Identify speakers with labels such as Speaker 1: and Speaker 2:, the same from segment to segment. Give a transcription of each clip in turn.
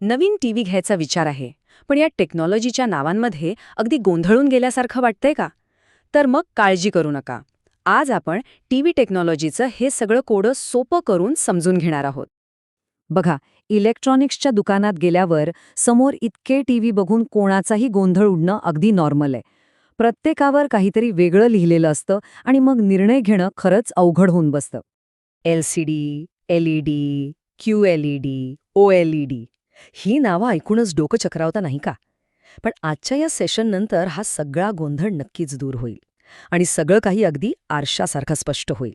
Speaker 1: नवीन TV घ्यायचा विचार आहे, पण या टेक्नॉलॉजीच्या नावांमध्ये अगदी गोंधळून गेल्यासारखं वाटतंय का? तर मग काळजी करू नका. आज आपण टीव्ही टेक्नॉलॉजीचं हे सगळं कोडं सोपं करून समजून घेणार आहोत. बघा, इलेक्ट्रॉनिक्सच्या दुकानात गेल्यावर समोर इतके टीव्ही बघून कोणाचाही गोंधळ उडणं अगदी नॉर्मल आहे. प्रत्येकावर काहीतरी वेगळं लिहिलेलं असतं आणि मग निर्णय घेणं खरंच अवघड होऊन बसतं. LCD, LED, QLED, OLED ही नावं ऐकूनच डोकं चक्रावता नाही का? पण आजच्या या सेशननंतर हा सगळा गोंधळ नक्कीच दूर होईल आणि सगळं काही अगदी आरशासारखं स्पष्ट होईल.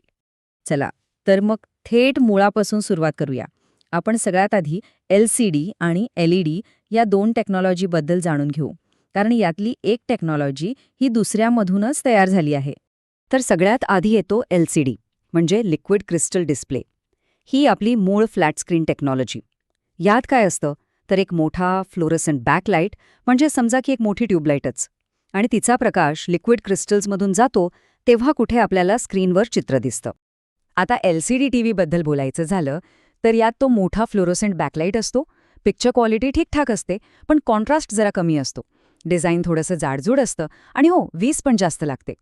Speaker 1: चला, तर मग थेट मुळापासून सुरुवात करूया. आपण सगळ्यात आधी LCD आणि LED या दोन टेक्नॉलॉजीबद्दल जाणून घेऊ, कारण यातली एक टेक्नॉलॉजी ही दुसऱ्यामधूनच तयार झाली आहे. तर सगळ्यात आधी येतो LCD, म्हणजे लिक्विड क्रिस्टल डिस्प्ले. ही आपली मूळ फ्लॅट स्क्रीन टेक्नॉलॉजी. यात काय असतं तर एक मोठा फ्लोरोसेंट बॅकलाईट, म्हणजे समजा की एक मोठी ट्यूबलाईटच, आणि तिचा प्रकाश लिक्विड क्रिस्टल्समधून जातो तेव्हा कुठे आपल्याला स्क्रीनवर चित्र दिसतं. आता LCD टीव्हीबद्दल बोलायचं झालं तर यात तो मोठा फ्लोरोसेंट बॅकलाईट असतो. पिक्चर क्वालिटी ठीकठाक असते, पण कॉन्ट्रास्ट जरा कमी असतो. डिझाईन थोडंसं जाडजूड असतं आणि वीज पण जास्त लागते.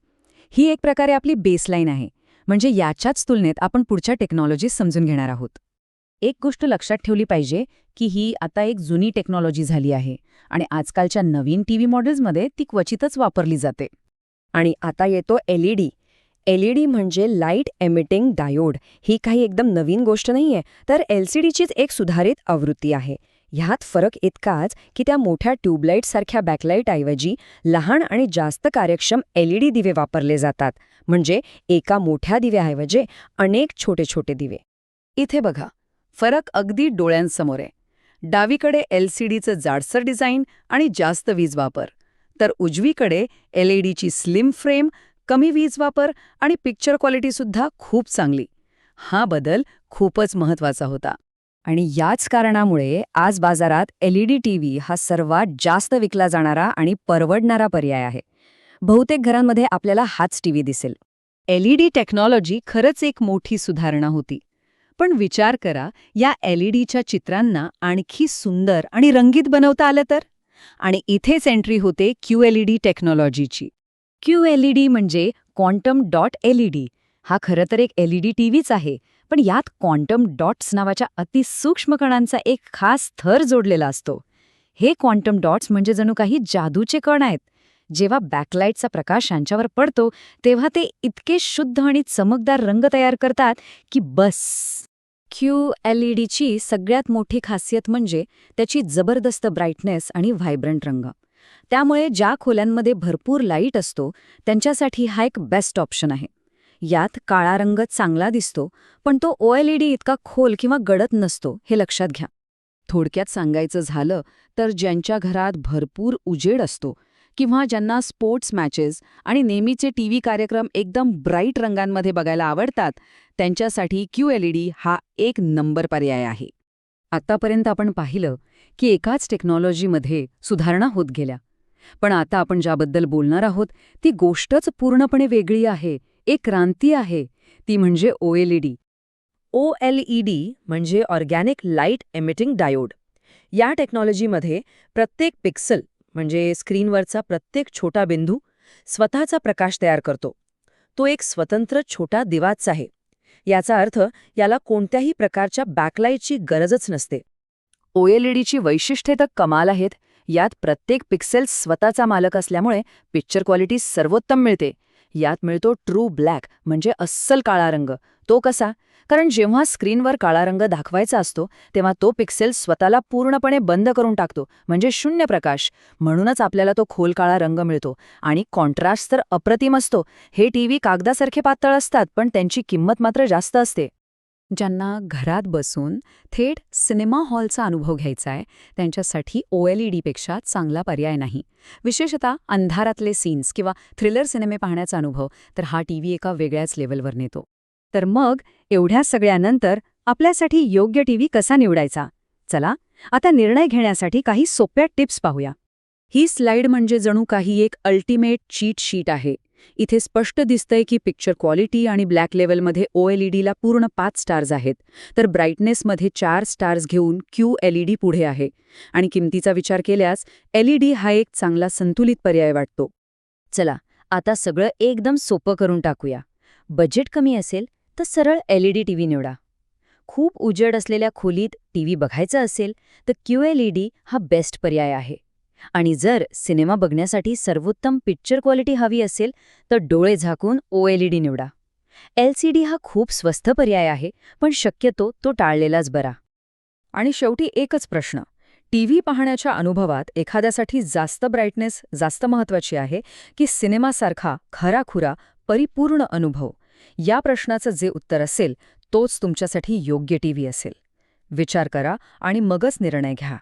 Speaker 1: ही एक प्रकारे आपली बेसलाईन आहे, म्हणजे याच्याच तुलनेत आपण पुढच्या टेक्नॉलॉजी समजून घेणार आहोत. एक गोष्ट लक्षात ठेवली पाहिजे की ही आता एक जुनी टेक्नॉलॉजी झाली आहे आणि आजकालच्या नवीन टीव्ही मॉडेल्समध्ये ती क्वचितच वापरली जाते. आणि आता येतो LED. LED म्हणजे लाईट एमिटिंग डायोड. ही काही एकदम नवीन गोष्ट नाहीये, तर LCDचीच एक सुधारित आवृत्ती आहे. ह्यात फरक इतकाच की त्या मोठ्या ट्यूबलाईटसारख्या बॅकलाईटऐवजी लहान आणि जास्त कार्यक्षम LED दिवे वापरले जातात. म्हणजे एका मोठ्या दिव्याऐवजी अनेक छोटे छोटे दिवे. इथे बघा, फरक अगदी डोळ्यांसमोर आहे. डावीकडे LCDचं जाडसर डिझाईन आणि जास्त वीज वापर, तर उजवीकडे LEDची स्लिम फ्रेम, कमी वीज वापर आणि पिक्चर क्वालिटीसुद्धा खूप चांगली. हा बदल खूपच महत्त्वाचा होता. आणि याच कारणामुळे आज बाजारात LED टीव्ही हा सर्वात जास्त विकला जाणारा आणि परवडणारा पर्याय आहे. बहुतेक घरांमध्ये आपल्याला हाच टीव्ही दिसेल. LED टेक्नॉलॉजी खरंच एक मोठी सुधारणा होती. पण विचार करा, या LEDच्या चित्रांना आणखी सुंदर आणि रंगीत बनवता आलं तर? आणि इथेच एंट्री होते QLED टेक्नॉलॉजीची. QLED म्हणजे क्वांटम डॉट LED. हा खरं तर एक LED टीव्हीच आहे, पण यात क्वांटम डॉट्स नावाच्या अतिसूक्ष्म कणांचा एक खास थर जोडलेला असतो. हे क्वांटम डॉट्स म्हणजे जणू काही जादूचे कण आहेत. जेव्हा बॅकलाईटचा प्रकाश यांच्यावर पडतो तेव्हा ते इतके शुद्ध आणि चमकदार रंग तयार करतात की बस. QLEDची सगळ्यात मोठी खासियत म्हणजे त्याची जबरदस्त ब्राईटनेस आणि व्हायब्रंट रंग. त्यामुळे ज्या खोल्यांमध्ये भरपूर लाईट असतो त्यांच्यासाठी हा एक बेस्ट ऑप्शन आहे. यात काळा रंग चांगला दिसतो, पण तो OLED इतका खोल किंवा गडद नसतो, हे लक्षात घ्या. थोडक्यात सांगायचं झालं तर ज्यांच्या घरात भरपूर उजेड असतो किंवा ज्यांना स्पोर्ट्स मॅचेस आणि नेहमीचे टीव्ही कार्यक्रम एकदम ब्राईट रंगांमध्ये बघायला आवडतात, त्यांच्यासाठी QLED हा एक नंबर पर्याय आहे. आतापर्यंत आपण पाहिलं की एकाच टेक्नॉलॉजीमध्ये सुधारणा होत गेल्या, पण आता आपण ज्याबद्दल बोलणार आहोत ती गोष्टच पूर्णपणे वेगळी आहे, एक क्रांती आहे. ती म्हणजे OLED. OLED म्हणजे ऑर्गॅनिक लाईट एमिटिंग डायोड. या टेक्नॉलॉजीमध्ये प्रत्येक पिक्सल म्हणजे स्क्रीनवरचा प्रत्येक छोटा बिंदू स्वतःचा प्रकाश तयार करतो. तो एक स्वतंत्र छोटा दिवाच आहे. याचा अर्थ याला कोणत्याही प्रकारच्या बॅकलाईटची गरजच नसते. OLEDची वैशिष्ट्ये तर कमाल आहेत. यात प्रत्येक पिक्सेल स्वतःचा मालक असल्यामुळे पिक्चर क्वालिटी सर्वोत्तम मिळते. यात मिळतो ट्रू ब्लॅक म्हणजे अस्सल काळा रंग. तो कसा? कारण जेव्हा स्क्रीनवर काळा रंग दाखवायचा असतो तेव्हा तो पिक्सेल स्वतःला पूर्णपणे बंद करून टाकतो, म्हणजे शून्य प्रकाश. म्हणूनच आपल्याला तो खोल काळा रंग मिळतो. आणि कॉन्ट्रास्ट तर अप्रतिम असतो. हे टीव्ही कागदासारखे पातळ असतात, पण त्यांची किंमत मात्र जास्त असते. ज्यांना घरात बसून थेट सिनेमा हॉलचा अनुभव घ्यायचा आहे त्यांच्यासाठी OLEDपेक्षा चांगला पर्याय नाही. विशेषतः अंधारातले सीन्स किंवा थ्रिलर सिनेमे पाहण्याचा अनुभव तर हा टीव्ही एका वेगळ्याच लेवलवर नेतो. तर मग एवढ्या सगळ्यानंतर आपल्यासाठी योग्य टीव्ही कसा निवडायचा? चला, आता निर्णय घेण्यासाठी काही सोप्या टिप्स पाहूया. ही स्लाईड म्हणजे जणू काही एक अल्टिमेट चीट शीट आहे. इथे स्पष्ट दिसतंय की पिक्चर क्वालिटी आणि ब्लॅक लेवलमध्ये OLEDला पूर्ण 5 स्टार्स आहेत, तर ब्राईटनेसमध्ये 4 स्टार्स घेऊन QLED पुढे आहे. आणि किमतीचा विचार केल्यास LED हा एक चांगला संतुलित पर्याय वाटतो.
Speaker 2: चला, आता सगळं एकदम सोपं करून टाकूया. बजेट कमी असेल तर सरळ LED टीव्ही निवडा. खूप उजेड असलेल्या खोलीत टीव्ही बघायचा असेल तर QLED हा बेस्ट पर्याय आहे. आणि जर सिनेमा बघण्यासाठी सर्वोत्तम पिक्चर क्वालिटी हवी असेल तर डोळे झाकून OLED निवडा. LCD हा खूप स्वस्त पर्याय आहे, पण शक्यतो तो टाळलेलाच बरा.
Speaker 1: आणि शेवटी एकच प्रश्न. टीव्ही पाहण्याच्या अनुभवात एखाद्यासाठी जास्त ब्राईटनेस जास्त महत्वाची आहे की सिनेमासारखा खराखुरा परिपूर्ण अनुभव? या प्रश्नाचं जे उत्तर असेल तोच तुमच्यासाठी योग्य टीव्ही असेल. विचार करा आणि मगच निर्णय घ्या.